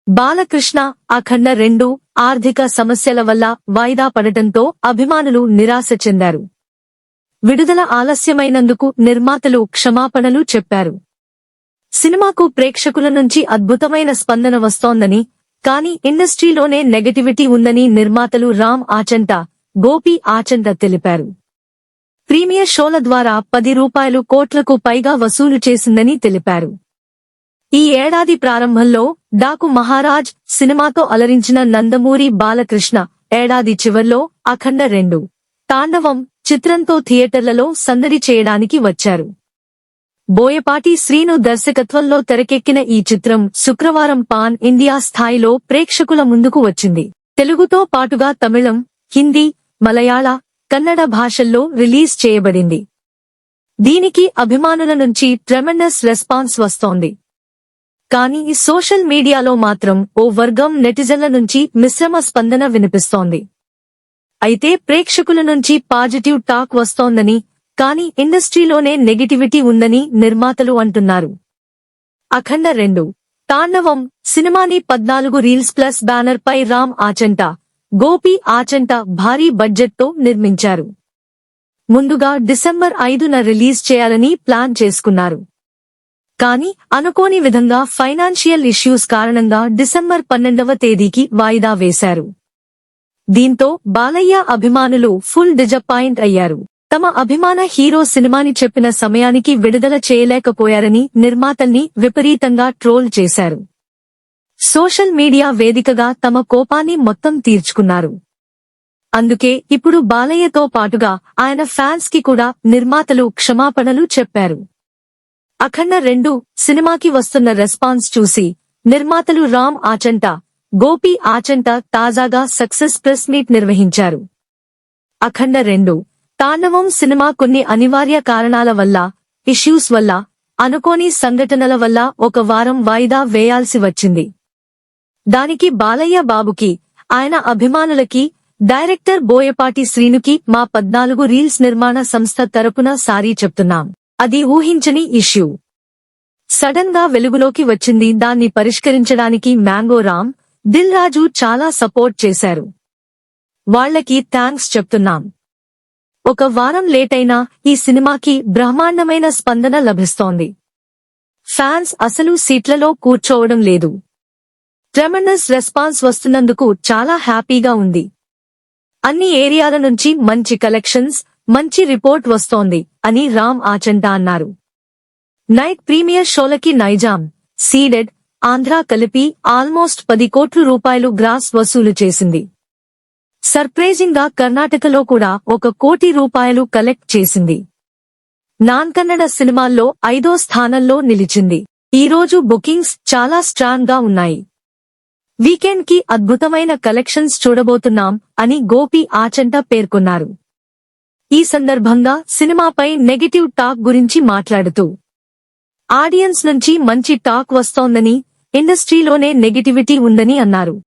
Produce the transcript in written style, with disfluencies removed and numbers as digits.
బాలకృష్ణ అఖండ 2 ఆర్థిక సమస్యల వల్ల వాయిదా పడటంతో అభిమానులు నిరాశ చెందారు. విడుదల ఆలస్యమైనందుకు నిర్మాతలు క్షమాపణలు చెప్పారు. సినిమాకు ప్రేక్షకుల నుంచి అద్భుతమైన స్పందన వస్తోందని, కానీ ఇండస్ట్రీలోనే నెగటివిటీ ఉందని నిర్మాతలు రామ్ ఆచంట, గోపి ఆచంట తెలిపారు. ప్రీమియర్ షోల ద్వారా 10 రూపాయలు కోట్లకు పైగా వసూలు చేసిందని తెలిపారు. ఈ ఏడాది ప్రారంభంలో డాకు మహారాజ్ సినిమాతో అలరించిన నందమూరి బాలకృష్ణ ఏడాది చివర్లో అఖండ 2 తాండవం చిత్రంతో థియేటర్లలో సందడి చేయడానికి వచ్చారు. బోయపాటి శ్రీను దర్శకత్వంలో తెరకెక్కిన ఈ చిత్రం శుక్రవారం పాన్ ఇండియా స్థాయిలో ప్రేక్షకుల ముందుకు వచ్చింది. తెలుగుతో పాటుగా తమిళం, హిందీ, మలయాళ, కన్నడ భాషల్లో రిలీజ్ చేయబడింది. దీనికి అభిమానుల నుంచి ట్రెమెండస్ రెస్పాన్స్ వస్తోంది. కానీ సోషల్ మీడియాలో మాత్రం ఓ వర్గం నెటిజన్ల నుంచి మిశ్రమ స్పందన వినిపిస్తోంది. అయితే ప్రేక్షకుల నుంచి పాజిటివ్ టాక్ వస్తోందని, కానీ ఇండస్ట్రీలోనే నెగటివిటీ ఉందని నిర్మాతలు అంటున్నారు. అఖండ 2 తాండవం సినిమాని 14 రీల్స్ ప్లస్ బ్యానర్ పై రామ్ ఆచంట, గోపి ఆచంట భారీ బడ్జెట్తో నిర్మించారు. ముందుగా డిసెంబర్ 5న రిలీజ్ చేయాలని ప్లాన్ చేసుకున్నారు. కానీ అనుకోని విధంగా ఫైనాన్షియల్ ఇష్యూస్ కారణంగా డిసెంబర్ 12వ తేదీకి వాయిదా వేశారు. దీంతో బాలయ్య అభిమానులు ఫుల్ డిజపాయింట్ అయ్యారు. తమ అభిమాన హీరో సినిమాని చెప్పిన సమయానికి విడుదల చేయలేకపోయారని నిర్మాతల్ని విపరీతంగా ట్రోల్ చేశారు. సోషల్ మీడియా వేదికగా తమ కోపాన్ని మొత్తం తీర్చుకున్నారు. అందుకే ఇప్పుడు బాలయ్యతో పాటుగా ఆయన ఫ్యాన్స్ కి కూడా నిర్మాతలు క్షమాపణలు చెప్పారు. అఖండ 2 సినిమాకి వస్తున్న రెస్పాన్స్ చూసి నిర్మాతలు రామ్ ఆచంట, గోపి ఆచంట తాజాగా సక్సెస్ ప్రెస్ మీట్ నిర్వహించారు. అఖండ 2 తాండవం సినిమా కొన్ని అనివార్య కారణాల వల్ల, ఇష్యూస్ వల్ల, అనుకోని సంఘటనల వల్ల ఒక వారం వాయిదా వేయాల్సి వచ్చింది. దానికి బాలయ్య బాబుకి, ఆయన అభిమానులకి, డైరెక్టర్ బోయపాటి శ్రీనుకి మా 14 రీల్స్ నిర్మాణ సంస్థ తరపున సారీ చెప్తున్నాం. అది ఊహించని ఇష్యూ. సడన్ గా వెలుగులోకి వచ్చింది. దాన్ని పరిష్కరించడానికి మ్యాంగో రామ్, దిల్ రాజు చాలా సపోర్ట్ చేశారు. వాళ్లకి థాంక్స్ చెప్తున్నాం. ఒక వారం లేటైనా ఈ సినిమాకి బ్రహ్మాండమైన స్పందన లభిస్తోంది. ఫ్యాన్స్ అసలు సీట్లలో కూర్చోవడం లేదు. ట్రెమెండస్ రెస్పాన్స్ వస్తున్నందుకు చాలా హ్యాపీగా ఉంది. అన్ని ఏరియాల నుంచి మంచి కలెక్షన్స్, మంచి రిపోర్ట్ వస్తోంది అని రామ్ ఆచంట అన్నారు. నైట్ ప్రీమియర్ షోలకి నైజాం, సీడెడ్, ఆంధ్ర కలిపి ఆల్మోస్ట్ 10 కోట్ల రూపాయలు గ్రాస్ వసూలు చేసింది. సర్ప్రైజింగ్ గా కర్ణాటకలో కూడా 1 కోటి రూపాయలు కలెక్ట్ చేసింది. నాన్ కన్నడ సినిమాల్లో 5వ స్థానంలో నిలిచింది. ఈ రోజు బుకింగ్స్ చాలా స్ట్రాంగ్ గా ఉన్నాయి. వీకెండ్ కి అద్భుతమైన కలెక్షన్స్ చూడబోతున్నాం అని గోపి ఆచంట పేర్కొన్నారు. ఈ సందర్భంగా సినిమాపై నెగటివ్ టాక్ గురించి మాట్లాడుతూ, ఆడియన్స్ నుంచి మంచి టాక్ వస్తోందని, ఇండస్ట్రీలోనే నెగటివిటీ ఉందని అన్నారు.